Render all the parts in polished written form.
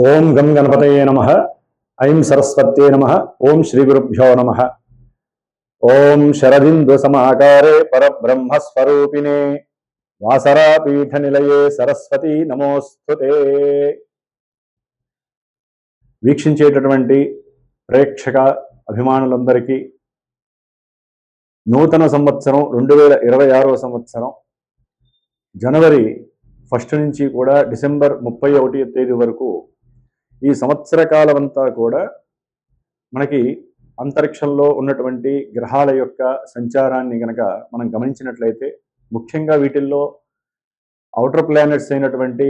ఓం గం గణపతయే నమః. ఐం సరస్వత్యే నమః. ఓం శ్రీ గురుభ్యో నమః. ఓం శరదిందు సమాకారే పరబ్రహ్మస్వరూపిణే వాసరాపీఠ నిలయే సరస్వతి నమోస్తుతే. వీక్షించేటటువంటి ప్రేక్షక అభిమానులందరికీ నూతన సంవత్సరం 2026 సంవత్సరం జనవరి 1 నుంచి కూడా డిసెంబర్ 31వ తేదీ వరకు ఈ సంవత్సర కాలం అంతా కూడా మనకి అంతరిక్షంలో ఉన్నటువంటి గ్రహాల యొక్క సంచారాన్ని గనక మనం గమనించినట్లయితే ముఖ్యంగా వీటిల్లో ఔటర్ ప్లానెట్స్ అయినటువంటి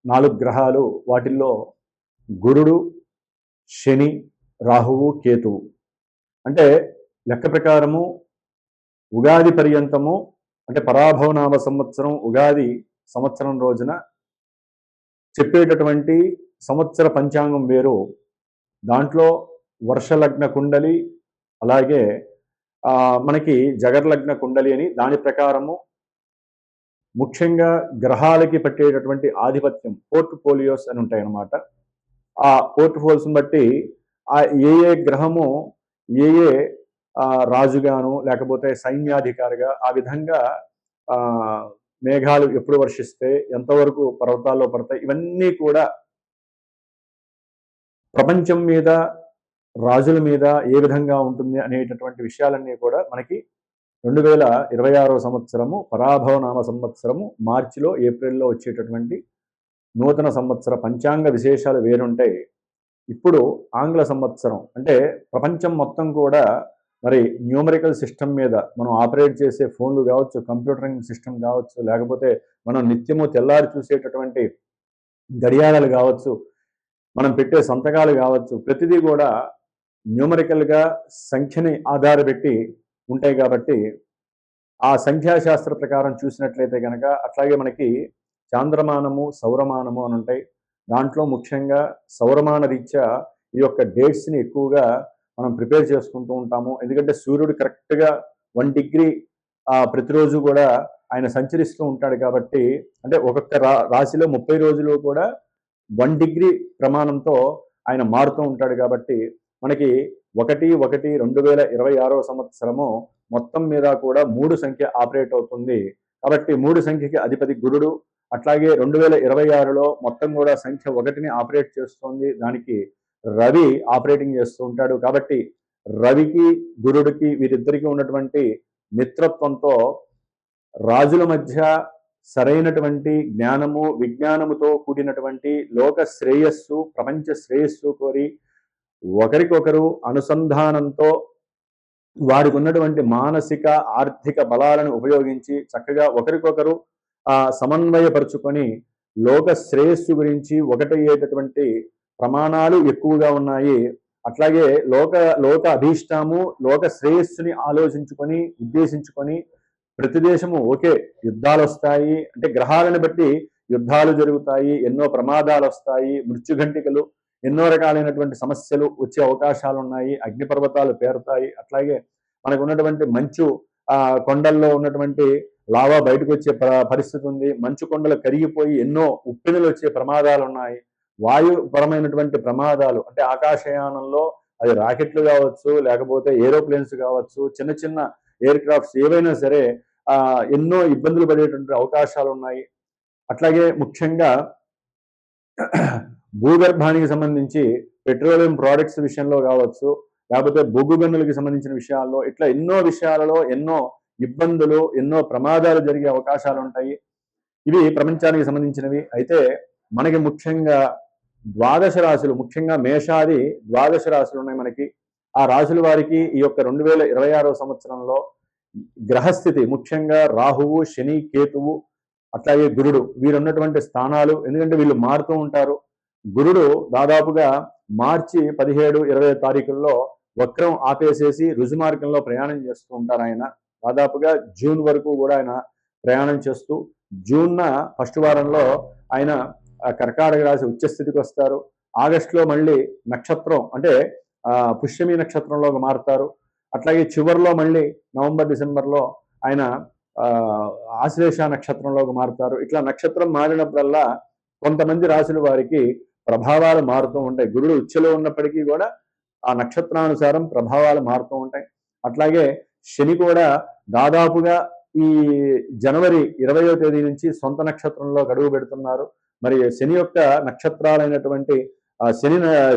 4 గ్రహాలు, వాటిల్లో గురుడు, శని, రాహువు, కేతువు. అంటే లెక్క ప్రకారము ఉగాది పర్యంతము, అంటే పరాభవనామ సంవత్సరం ఉగాది సంవత్సరం రోజున చెప్పేటటువంటి సంవత్సర పంచాంగం వేరు. దాంట్లో వర్షలగ్న కుండలి, అలాగే మనకి జగర్లగ్న కుండలి అని దాని ప్రకారము ముఖ్యంగా గ్రహాలకి పట్టేటటువంటి ఆధిపత్యం పోర్ట్ఫోలియోస్ అని ఉంటాయన్నమాట. ఆ పోర్ట్ఫోలియోస్ని బట్టి ఏ ఏ గ్రహము ఏ ఏ రాజుగాను లేకపోతే సైన్యాధికారిగా ఆ విధంగా మేఘాలు ఎప్పుడు వర్షిస్తే ఎంతవరకు పర్వతాల్లో పడతాయి, ఇవన్నీ కూడా ప్రపంచం మీద రాజుల మీద ఏ విధంగా ఉంటుంది అనేటటువంటి విషయాలన్నీ కూడా మనకి 2026 సంవత్సరము పరాభవనామ సంవత్సరము మార్చిలో ఏప్రిల్లో వచ్చేటటువంటి నూతన సంవత్సర పంచాంగ విశేషాలు వేరుంటాయి. ఇప్పుడు ఆంగ్ల సంవత్సరం అంటే ప్రపంచం మొత్తం కూడా మరి న్యూమరికల్ సిస్టమ్ మీద మనం ఆపరేట్ చేసే ఫోన్లు కావచ్చు, కంప్యూటరింగ్ సిస్టమ్ కావచ్చు, లేకపోతే మనం నిత్యము తెల్లారి చూసేటటువంటి గడియారాలు కావచ్చు, మనం పెట్టే సంతకాలు కావచ్చు, ప్రతిదీ కూడా న్యూమరికల్గా సంఖ్యని ఆధారపెట్టి ఉంటాయి. కాబట్టి ఆ సంఖ్యాశాస్త్ర ప్రకారం చూసినట్లయితే కనుక అట్లాగే మనకి చాంద్రమానము, సౌరమానము అని ఉంటాయి. దాంట్లో ముఖ్యంగా సౌరమాన రీత్యా ఈ యొక్క డేట్స్ని ఎక్కువగా మనం ప్రిపేర్ చేసుకుంటూ ఉంటాము. ఎందుకంటే సూర్యుడు కరెక్ట్గా 1 డిగ్రీ ప్రతిరోజు కూడా ఆయన సంచరిస్తూ ఉంటాడు. కాబట్టి అంటే ఒక్కొక్క రాశిలో 30 రోజులు కూడా 1 డిగ్రీ ప్రమాణంతో ఆయన మారుతూ ఉంటాడు. కాబట్టి మనకి 1/1/2026 సంవత్సరము మొత్తం మీద కూడా 3 సంఖ్య ఆపరేట్ అవుతుంది. కాబట్టి 3 సంఖ్యకి అధిపతి గురుడు. అట్లాగే 2026లో మొత్తం కూడా సంఖ్య 1ని ఆపరేట్ చేస్తుంది. దానికి రవి ఆపరేటింగ్ చేస్తూ ఉంటాడు. కాబట్టి రవికి గురుడికి వీరిద్దరికీ ఉన్నటువంటి మిత్రత్వంతో రాజుల మధ్య సరైనటువంటి జ్ఞానము, విజ్ఞానముతో కూడినటువంటి లోక శ్రేయస్సు, ప్రపంచ శ్రేయస్సు కోరి ఒకరికొకరు అనుసంధానంతో వారికి ఉన్నటువంటి మానసిక ఆర్థిక బలాలను ఉపయోగించి చక్కగా ఒకరికొకరు సమన్వయపరుచుకొని లోక శ్రేయస్సు గురించి ఒకటయ్యేటటువంటి ప్రమాణాలు ఎక్కువగా ఉన్నాయి. అట్లాగే లోక అభీష్టము, లోక శ్రేయస్సుని ఆలోచించుకొని ఉద్దేశించుకొని ప్రతి దేశము ఓకే యుద్ధాలు వస్తాయి అంటే గ్రహాలను బట్టి యుద్ధాలు జరుగుతాయి, ఎన్నో ప్రమాదాలు వస్తాయి, మృత్యుఘంటికలు, ఎన్నో రకాలైనటువంటి సమస్యలు వచ్చే అవకాశాలు ఉన్నాయి, అగ్నిపర్వతాలు పేరుతాయి. అట్లాగే మనకు ఉన్నటువంటి మంచు కొండల్లో ఉన్నటువంటి లావా బయటకు వచ్చే పరిస్థితి ఉంది, మంచు కొండలు కరిగిపోయి ఎన్నో ఉప్పెనులు వచ్చే ప్రమాదాలు ఉన్నాయి, వాయుపరమైనటువంటి ప్రమాదాలు అంటే ఆకాశయానంలో అది రాకెట్లు కావచ్చు, లేకపోతే ఏరోప్లేన్స్ కావచ్చు, చిన్న చిన్న ఎయిర్ క్రాఫ్ట్స్ ఏవైనా సరే ఎన్నో ఇబ్బందులు పడేటువంటి అవకాశాలు ఉన్నాయి. అట్లాగే ముఖ్యంగా భూగర్భానికి సంబంధించి పెట్రోలియం ప్రోడక్ట్స్ విషయంలో కావచ్చు, లేకపోతే బొగ్గు గనులకి సంబంధించిన విషయాల్లో ఇట్లా ఎన్నో విషయాలలో ఎన్నో ఇబ్బందులు, ఎన్నో ప్రమాదాలు జరిగే అవకాశాలు ఉంటాయి. ఇవి ప్రపంచానికి సంబంధించినవి. అయితే మనకి ముఖ్యంగా ద్వాదశ రాశులు, ముఖ్యంగా మేషాది ద్వాదశ రాశులు ఉన్నాయి మనకి. ఆ రాశుల వారికి ఈ యొక్క 2026 సంవత్సరంలో గ్రహస్థితి ముఖ్యంగా రాహువు, శని, కేతువు, అట్లాగే గురుడు వీరున్నటువంటి స్థానాలు. ఎందుకంటే వీళ్ళు మారుతూ ఉంటారు. గురుడు దాదాపుగా మార్చి 17-20 తారీఖుల్లో వక్రం ఆపేసేసి రుజుమార్గంలో ప్రయాణం చేస్తూ ఉంటారు. ఆయన దాదాపుగా జూన్ వరకు కూడా ఆయన ప్రయాణం చేస్తూ జూన్న ఫస్ట్ వారంలో ఆయన కర్కాటక రాశి ఉచ్చస్థితికి వస్తారు. ఆగస్టులో మళ్ళీ నక్షత్రం అంటే పుష్యమి నక్షత్రంలోకి మారుతారు. అట్లాగే చివరిలో మళ్ళీ నవంబర్ డిసెంబర్లో ఆయన ఆశ్లేష నక్షత్రంలోకి మారుతారు. ఇట్లా నక్షత్రం మారినప్పుడల్లా కొంతమంది రాశుల వారికి ప్రభావాలు మారుతూ ఉంటాయి. గురుడు ఉచ్చులో ఉన్నప్పటికీ కూడా ఆ నక్షత్రానుసారం ప్రభావాలు మారుతూ ఉంటాయి. అట్లాగే శని కూడా దాదాపుగా ఈ జనవరి 20వ తేదీ నుంచి సొంత నక్షత్రంలో గడువు పెడుతున్నారు. మరి శని యొక్క నక్షత్రాలైనటువంటి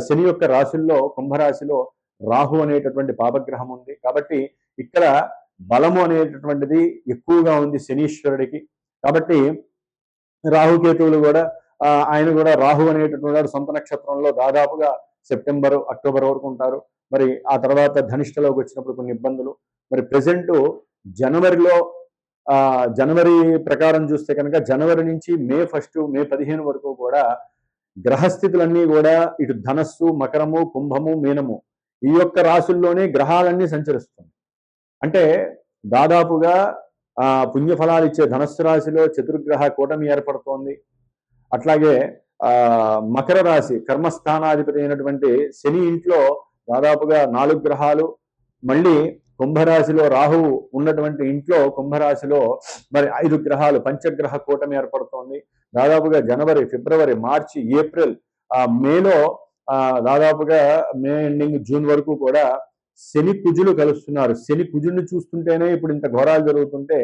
శని యొక్క రాశుల్లో కుంభరాశిలో రాహు అనేటటువంటి పాపగ్రహం ఉంది. కాబట్టి ఇక్కడ బలము అనేటటువంటిది ఎక్కువగా ఉంది శనీశ్వరుడికి. కాబట్టి రాహుకేతువులు కూడా ఆయన కూడా రాహు అనేటటువంటి సొంత నక్షత్రంలో దాదాపుగా సెప్టెంబర్, అక్టోబర్ వరకు ఉంటారు. మరి ఆ తర్వాత ధనిష్టలోకి వచ్చినప్పుడు కొన్ని ఇబ్బందులు. మరి ప్రెసెంట్ జనవరిలో జనవరి ప్రకారం చూస్తే కనుక జనవరి నుంచి మే 1, మే 15 వరకు కూడా గ్రహస్థితులన్నీ కూడా ఇటు ధనస్సు, మకరము, కుంభము, మీనము ఈ యొక్క రాశుల్లోనే గ్రహాలన్నీ సంచరిస్తుంది. అంటే దాదాపుగా పుణ్యఫలాలు ఇచ్చే ధనస్సు రాశిలో చతుర్గ్రహ కూటమి ఏర్పడుతోంది. అట్లాగే మకర రాశి కర్మస్థానాధిపతి అయినటువంటి శని ఇంట్లో దాదాపుగా 4 గ్రహాలు, మళ్ళీ కుంభరాశిలో రాహువు ఉన్నటువంటి ఇంట్లో కుంభరాశిలో మరి 5 గ్రహాలు పంచగ్రహ కూటమి ఏర్పడుతోంది. దాదాపుగా జనవరి, ఫిబ్రవరి, మార్చి, ఏప్రిల్, మేలో దాదాపుగా మే ఎండింగ్, జూన్ వరకు కూడా శని కుజులు కలుస్తున్నారు. శని కుజుడిని చూస్తుంటేనే ఇప్పుడు ఇంత ఘోరాలు జరుగుతుంటే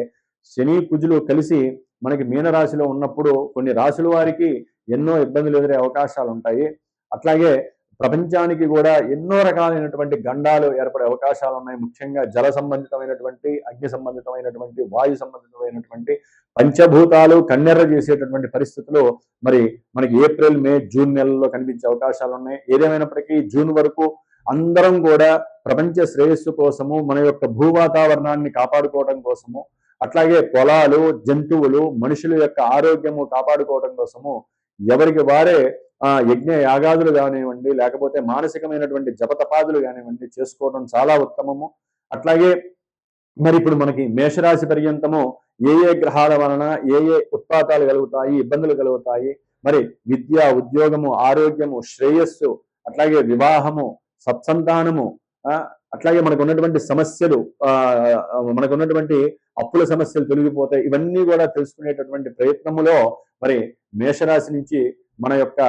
శని కుజులు కలిసి మనకి మీనరాశిలో ఉన్నప్పుడు కొన్ని రాశుల వారికి ఎన్నో ఇబ్బందులు ఎదురే అవకాశాలు ఉంటాయి. అట్లాగే ప్రపంచానికి కూడా ఎన్నో రకాలైనటువంటి గండాలు ఏర్పడే అవకాశాలు ఉన్నాయి. ముఖ్యంగా జల సంబంధితమైనటువంటి, అగ్ని సంబంధితమైనటువంటి, వాయు సంబంధితమైనటువంటి పంచభూతాలు కన్నెర్ర చేసేటటువంటి పరిస్థితులు మరి మనకి ఏప్రిల్, మే, జూన్ నెలల్లో కనిపించే అవకాశాలు ఉన్నాయి. ఏదేమైనప్పటికీ జూన్ వరకు అందరం కూడా ప్రపంచ శ్రేయస్సు కోసము, మన యొక్క భూవాతావరణాన్ని కాపాడుకోవడం కోసము, అట్లాగే పొలాలు, జంతువులు, మనుషుల యొక్క ఆరోగ్యము కాపాడుకోవడం కోసము ఎవరికి వారే యజ్ఞ యాగాదులు కానివ్వండి, లేకపోతే మానసికమైనటువంటి జపతపాదులు కానివ్వండి చేసుకోవడం చాలా ఉత్తమము. అట్లాగే మరి ఇప్పుడు మనకి మేషరాశి పర్యంతము ఏ గ్రహాల వలన ఏ ఉత్పాతాలు కలుగుతాయి, ఇబ్బందులు కలుగుతాయి, మరి విద్య, ఉద్యోగము, ఆరోగ్యము, శ్రేయస్సు, అట్లాగే వివాహము, సత్సంతానము, అట్లాగే మనకు ఉన్నటువంటి సమస్యలు, మనకు ఉన్నటువంటి అప్పుల సమస్యలు తొలగిపోతాయి. ఇవన్నీ కూడా తెలుసుకునేటటువంటి ప్రయత్నములో మరి మేషరాశి నుంచి మన యొక్క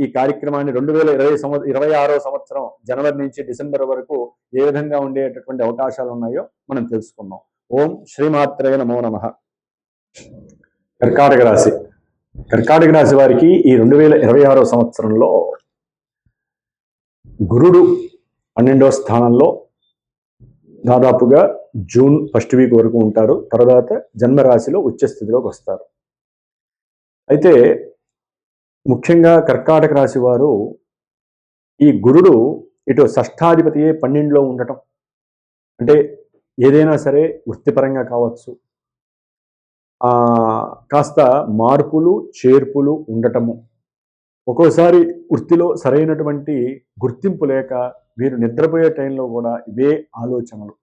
ఈ కార్యక్రమాన్ని 2026వ సంవత్సరం జనవరి నుంచి డిసెంబర్ వరకు ఏ విధంగా ఉండేటటువంటి అవకాశాలు ఉన్నాయో మనం తెలుసుకున్నాం. ఓం శ్రీమాత్రే నమో నమః. కర్కాటక రాశి. కర్కాటక రాశి వారికి ఈ 2026వ సంవత్సరంలో గురుడు 12వ స్థానంలో దాదాపుగా జూన్ 1st వీక్ వరకు ఉంటారు. తర్వాత జన్మరాశిలో ఉచ్చస్థితిలోకి వస్తారు. అయితే ముఖ్యంగా కర్కాటక రాశి వారు ఈ గురుడు ఇటు షష్ఠాధిపతియే 12లో ఉండటం, అంటే ఏదైనా సరే వృత్తిపరంగా కావచ్చు, కాస్త మార్పులు చేర్పులు ఉండటము, ఒక్కోసారి వృత్తిలో సరైనటువంటి గుర్తింపు లేక వీరు నిద్రపోయే టైంలో కూడా ఇవే ఆలోచనలు.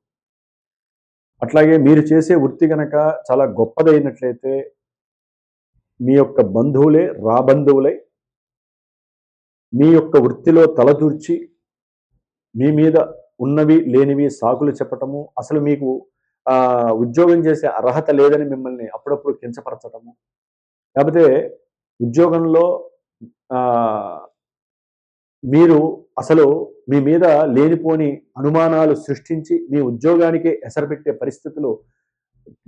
అట్లాగే మీరు చేసే వృత్తి కనుక చాలా గొప్పదైనట్లయితే మీ యొక్క బంధువులే రాబంధువులై మీ యొక్క వృత్తిలో తలదూర్చి మీ మీద ఉన్నవి లేనివి సాకులు చెప్పటము, అసలు మీకు ఉద్యోగం చేసే అర్హత లేదని మిమ్మల్ని అప్పుడప్పుడు కించపరచటము, లేకపోతే ఉద్యోగంలో మీరు అసలు మీ మీద లేనిపోని అనుమానాలు సృష్టించి మీ ఉద్యోగానికే ఎసరపెట్టే పరిస్థితులు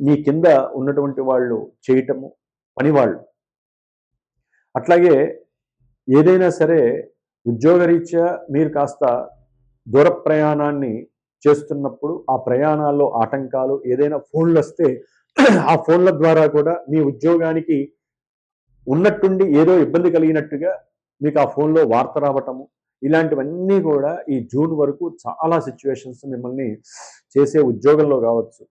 మీ కింద ఉన్నటువంటి వాళ్ళు చేయటము, పనివాళ్ళు. అట్లాగే ఏదైనా సరే ఉద్యోగరీత్యా మీరు కాస్త దూర ప్రయాణాన్ని చేస్తున్నప్పుడు ఆ ప్రయాణాల్లో ఆటంకాలు, ఏదైనా ఫోన్లు వస్తే ఆ ఫోన్ల ద్వారా కూడా మీ ఉద్యోగానికి ఉన్నట్టుండి ఏదో ఇబ్బంది కలిగినట్టుగా మీకు ఆ ఫోన్లో వార్త రావటము, ఇలాంటివన్నీ కూడా ఈ జూన్ వరకు చాలా సిచ్యువేషన్స్ మిమ్మల్ని చేసే ఉద్యోగంలో కావచ్చు,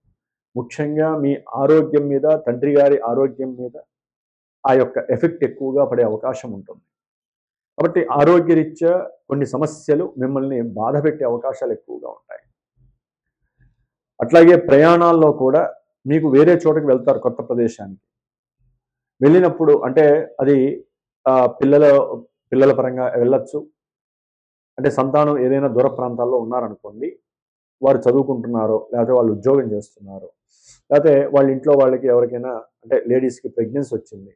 ముఖ్యంగా మీ ఆరోగ్యం మీద, తండ్రి గారి ఆరోగ్యం మీద ఆ యొక్క ఎఫెక్ట్ ఎక్కువగా పడే అవకాశం ఉంటుంది. కాబట్టి ఆరోగ్యరీత్యా కొన్ని సమస్యలు మిమ్మల్ని బాధ పెట్టే అవకాశాలు ఎక్కువగా ఉంటాయి. అట్లాగే ప్రయాణాల్లో కూడా మీకు వేరే చోటకి వెళ్తారు, కొత్త ప్రదేశానికి వెళ్ళినప్పుడు, అంటే అది పిల్లల పరంగా వెళ్ళొచ్చు, అంటే సంతానం ఏదైనా దూర ప్రాంతాల్లో ఉన్నారనుకోండి, వారు చదువుకుంటున్నారో, లేకపోతే వాళ్ళు ఉద్యోగం చేస్తున్నారు, లేకపోతే వాళ్ళ ఇంట్లో వాళ్ళకి ఎవరికైనా, అంటే లేడీస్కి ప్రెగ్నెన్సీ వచ్చింది,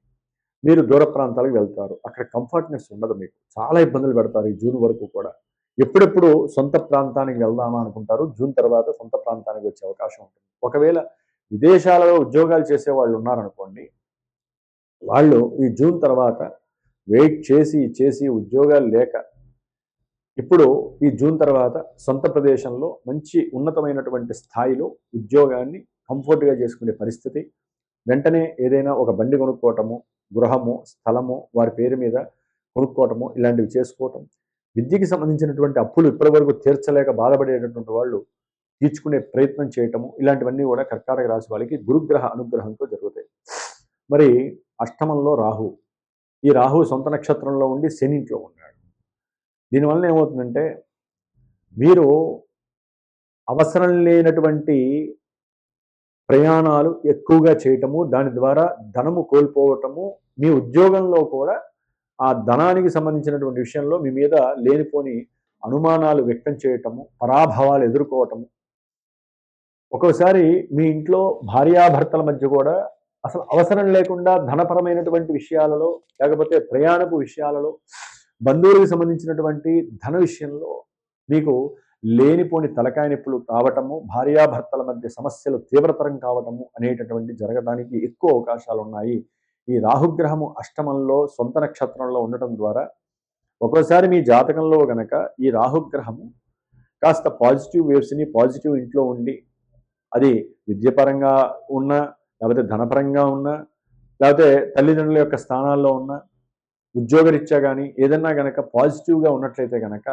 మీరు దూర ప్రాంతాలకు వెళ్తారు. అక్కడ కంఫర్ట్‌నెస్ ఉండదు మీకు. చాలా ఇబ్బందులు పెడతారు ఈ జూన్ వరకు కూడా. ఎప్పుడెప్పుడు సొంత ప్రాంతానికి వెళ్దామా అనుకుంటారు. జూన్ తర్వాత సొంత ప్రాంతానికి వచ్చే అవకాశం ఉంటుంది. ఒకవేళ విదేశాలలో ఉద్యోగాలు చేసేవాళ్ళు ఉన్నారనుకోండి, వాళ్ళు ఈ జూన్ తర్వాత వెయిట్ చేసి ఉద్యోగాలు లేక ఇప్పుడు ఈ జూన్ తర్వాత సొంత ప్రదేశంలో మంచి ఉన్నతమైనటువంటి స్థాయిలో ఉద్యోగాన్ని కంఫర్ట్‌గా చేసుకునే పరిస్థితి, వెంటనే ఏదైనా ఒక బండి కొనుక్కోవటము, గృహము, స్థలము వారి పేరు మీద కొనుక్కోవటము ఇలాంటివి చేసుకోవటం. విద్యకి సంబంధించినటువంటి అప్పులు ఇప్పటివరకు తీర్చలేక బాధపడేటటువంటి వాళ్ళు తీర్చుకునే ప్రయత్నం చేయటము, ఇలాంటివన్నీ కూడా కర్కాటక రాశి వాళ్ళకి గురుగ్రహ అనుగ్రహంతో జరుగుతాయి. మరి అష్టమంలో రాహు. ఈ రాహు సొంత నక్షత్రంలో ఉండి శని ఇంట్లో ఉన్నాడు. దీనివల్ల ఏమవుతుందంటే మీరు అవసరం లేనటువంటి ప్రయాణాలు ఎక్కువగా చేయటము, దాని ద్వారా ధనము కోల్పోవటము, మీ ఉద్యోగంలో కూడా ఆ ధనానికి సంబంధించినటువంటి విషయంలో మీ మీద లేనిపోని అనుమానాలు వ్యక్తం చేయటము, పరాభవాలు ఎదుర్కోవటము. ఒక్కోసారి మీ ఇంట్లో భార్యాభర్తల మధ్య కూడా అసలు అవసరం లేకుండా ధనపరమైనటువంటి విషయాలలో, లేకపోతే ప్రయాణపు విషయాలలో, బంధువులకు సంబంధించినటువంటి ధన విషయంలో మీకు లేనిపోని తలకాయ నొప్పులు కావటము, భార్యాభర్తల మధ్య సమస్యలు తీవ్రతరం కావటము అనేటటువంటి జరగడానికి ఎక్కువ అవకాశాలు ఉన్నాయి. ఈ రాహుగ్రహము అష్టమంలో సొంత నక్షత్రంలో ఉండటం ద్వారా ఒక్కోసారి మీ జాతకంలో గనక ఈ రాహుగ్రహము కాస్త పాజిటివ్ వేవ్స్ని పాజిటివ్ ఇంట్లో ఉండి, అది విద్యపరంగా ఉన్నా, లేకపోతే ధనపరంగా ఉన్నా, లేకపోతే తల్లిదండ్రుల యొక్క స్థానాల్లో ఉన్నా, ఉద్యోగరీత్యా కానీ ఏదన్నా గనక పాజిటివ్గా ఉన్నట్లయితే గనక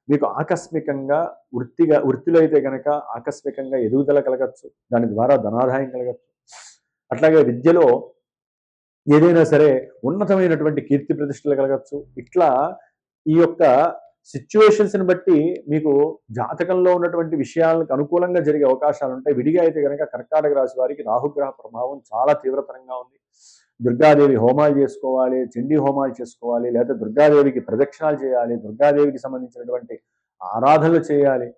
మీకు ఆకస్మికంగా వృత్తిలో అయితే గనక ఆకస్మికంగా ఎదుగుదల కలగచ్చు, దాని ద్వారా ధనాదాయం కలగచ్చు. అట్లాగే విద్యలో ఏదైనా సరే ఉన్నతమైనటువంటి కీర్తి ప్రతిష్టలు కలగచ్చు. ఇట్లా ఈ యొక్క సిచ్యువేషన్స్ని బట్టి మీకు జాతకంలో ఉన్నటువంటి విషయాలకు అనుకూలంగా జరిగే అవకాశాలు ఉంటాయి. విడిగా అయితే కనుక కర్కాటక రాశి వారికి రాహుగ్రహ ప్రభావం చాలా తీవ్రతరంగా ఉంది. దుర్గాదేవి హోమాలు చేసుకోవాలి, చండీ హోమాలు చేసుకోవాలి, లేదా దుర్గాదేవికి ప్రదక్షిణాలు చేయాలి, దుర్గాదేవికి సంబంధించినటువంటి ఆరాధనలు చేయాలి.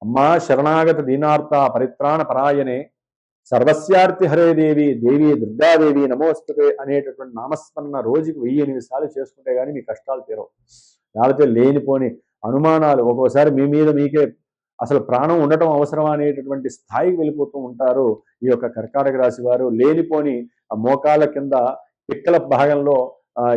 అమ్మా శరణాగత దీనార్త పరిత్రాణ పరాయణే సర్వస్యార్థి హరే దేవి దేవి దుర్గాదేవి నమోస్తుతే అనేటటువంటి నామస్మరణ రోజుకి 1008 సార్లు చేసుకుంటే కానీ మీ కష్టాలు తీరవు. లేకపోతే లేనిపోని అనుమానాలు, ఒక్కోసారి మీ మీద మీకే అసలు ప్రాణం ఉండటం అవసరమా అనేటటువంటి స్థాయికి వెళ్ళిపోతూ ఉంటారు ఈ యొక్క కర్కాటక రాశి వారు. లేనిపోని మోకాళ్ళ కింద పిక్కల భాగంలో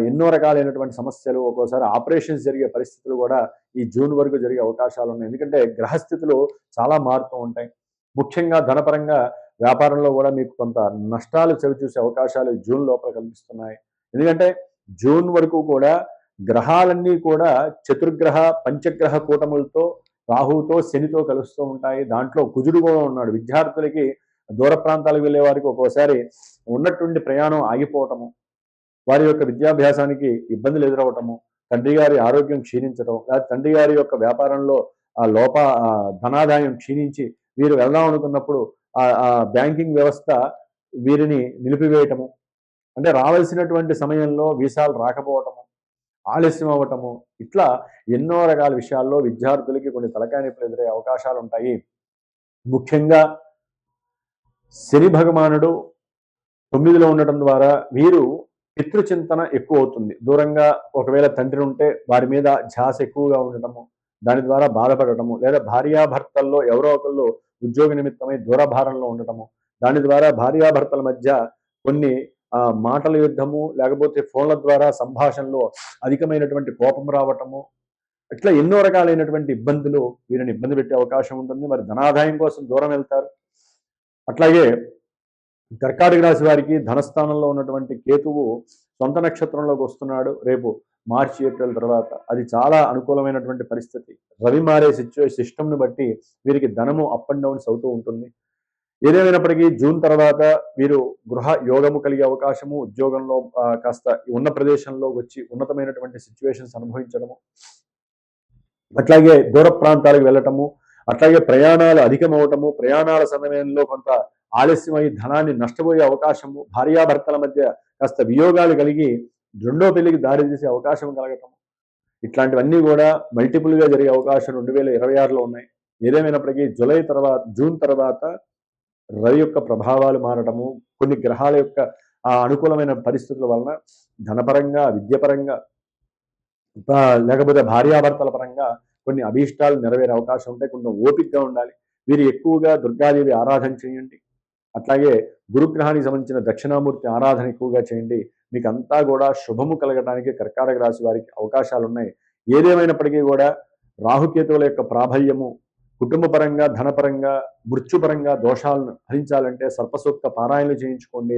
ఎన్నో రకాలైనటువంటి సమస్యలు, ఒక్కోసారి ఆపరేషన్స్ జరిగే పరిస్థితులు కూడా ఈ జూన్ వరకు జరిగే అవకాశాలు ఉన్నాయి. ఎందుకంటే గ్రహస్థితులు చాలా మారుతూ ఉంటాయి. ముఖ్యంగా ధనపరంగా వ్యాపారంలో కూడా మీకు కొంత నష్టాలు చవిచూసే అవకాశాలు జూన్ లోపల కనిపిస్తున్నాయి. ఎందుకంటే జూన్ వరకు కూడా గ్రహాలన్నీ కూడా చతుర్గ్రహ పంచగ్రహ కూటములతో రాహుతో శనితో కలుస్తూ ఉంటాయి. దాంట్లో కుజుడు కూడా ఉన్నాడు. విద్యార్థులకి దూర ప్రాంతాలకు వెళ్ళే వారికి ఒక్కోసారి ఉన్నటువంటి ప్రయాణం ఆగిపోవటము, వారి యొక్క విద్యాభ్యాసానికి ఇబ్బందులు ఎదురవటము, తండ్రి గారి ఆరోగ్యం క్షీణించడం, లేదా తండ్రి గారి యొక్క వ్యాపారంలో ధనాదాయం క్షీణించి వీరు వెళ్దాం అనుకున్నప్పుడు ఆ బ్యాంకింగ్ వ్యవస్థ వీరిని నిలిపివేయటము, అంటే రావాల్సినటువంటి సమయంలో వీసాలు రాకపోవటము, ఆలస్యం అవ్వటము, ఇట్లా ఎన్నో రకాల విషయాల్లో విద్యార్థులకి కొన్ని తలకాయ నొప్పులు ఎదురయ్యే అవకాశాలు ఉంటాయి. ముఖ్యంగా శని భగవానుడు 9లో ఉండటం ద్వారా వీరు పితృచింతన ఎక్కువ అవుతుంది. దూరంగా ఒకవేళ తండ్రి ఉంటే వారి మీద ధ్యాస ఎక్కువగా ఉండటము, దాని ద్వారా బాధపడటము, లేదా భార్యాభర్తల్లో ఎవరో ఒకళ్ళు ఉద్యోగ నిమిత్తమై దూరభారంలో ఉండటము, దాని ద్వారా భార్యాభర్తల మధ్య కొన్ని మాటల యుద్ధము, లేకపోతే ఫోన్ల ద్వారా సంభాషణలో అధికమైనటువంటి కోపం రావటము, ఇట్లా ఎన్నో రకాలైనటువంటి ఇబ్బందులు వీరిని ఇబ్బంది పెట్టే అవకాశం ఉంటుంది. మరి ధనాదాయం కోసం దూరం వెళ్తారు. అట్లాగే కర్కాటక రాశి వారికి ధనస్థానంలో ఉన్నటువంటి కేతువు సొంత నక్షత్రంలోకి వస్తున్నాడు రేపు మార్చి ఏప్రిల్ తర్వాత. అది చాలా అనుకూలమైనటువంటి పరిస్థితి. రవి మారే సిస్టమ్ను బట్టి వీరికి ధనము అప్ అండ్ డౌన్స్ అవుతూ ఉంటుంది. ఏదేమైనప్పటికీ జూన్ తర్వాత వీరు గృహ యోగము కలిగే అవకాశము, ఉద్యోగంలో కాస్త ఉన్న ప్రదేశంలో వచ్చి ఉన్నతమైనటువంటి సిచ్యువేషన్స్ అనుభవించడము, అట్లాగే దూర ప్రాంతాలకు వెళ్ళటము, అట్లాగే ప్రయాణాలు అధికమవటము, ప్రయాణాల సమయంలో కొంత ఆలస్యమై ధనాన్ని నష్టపోయే అవకాశము, భార్యాభర్తల మధ్య కాస్త వియోగాలు కలిగి రెండో పెళ్లికి దారి తీసే అవకాశం కలగటం, ఇట్లాంటివన్నీ కూడా మల్టిపుల్గా జరిగే అవకాశం 2026లో ఉన్నాయి. ఏదేమైనప్పటికీ జూన్ తర్వాత రవి యొక్క ప్రభావాలు మారటము, కొన్ని గ్రహాల యొక్క ఆ అనుకూలమైన పరిస్థితుల వలన ధనపరంగా, విద్యపరంగా, లేకపోతే భార్యాభర్తల పరంగా కొన్ని అభీష్టాలు నెరవేరే అవకాశం ఉంటాయి. కొంచెం ఓపికగా ఉండాలి. వీరు ఎక్కువగా దుర్గాదేవి ఆరాధన చేయండి. అట్లాగే గురుగ్రహానికి సంబంధించిన దక్షిణామూర్తి ఆరాధన ఎక్కువగా చేయండి. మీకు అంతా కూడా శుభము కలగడానికి కర్కాటక రాశి వారికి అవకాశాలు ఉన్నాయి. ఏదేమైనప్పటికీ కూడా రాహుకేతువుల యొక్క ప్రాబల్యము కుటుంబపరంగా, ధనపరంగా, మృత్యుపరంగా దోషాలను హరించాలంటే సర్పసూక్త పారాయణలు చేయించుకోండి.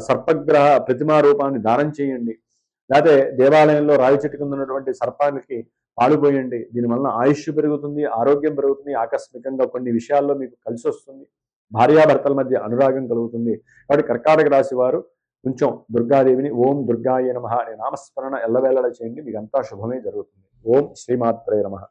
సర్పగ్రహ ప్రతిమా రూపాన్ని దానం చేయండి. లేకపోతే దేవాలయంలో రావి చెట్టు కింద ఉన్నటువంటి సర్పానికి పాలుపోయండి. దీనివల్ల ఆయుష్ పెరుగుతుంది, ఆరోగ్యం పెరుగుతుంది, ఆకస్మికంగా కొన్ని విషయాల్లో మీకు కలిసి వస్తుంది, భార్యాభర్తల మధ్య అనురాగం కలుగుతుంది. కాబట్టి కర్కాటక రాశి వారు కొంచెం దుర్గాదేవిని ఓం దుర్గాయ నమః అనే నామస్మరణ ఎల్లవేళలా చేయండి. మీకు అంతా శుభమే జరుగుతుంది. ఓం శ్రీమాత్రే నమః.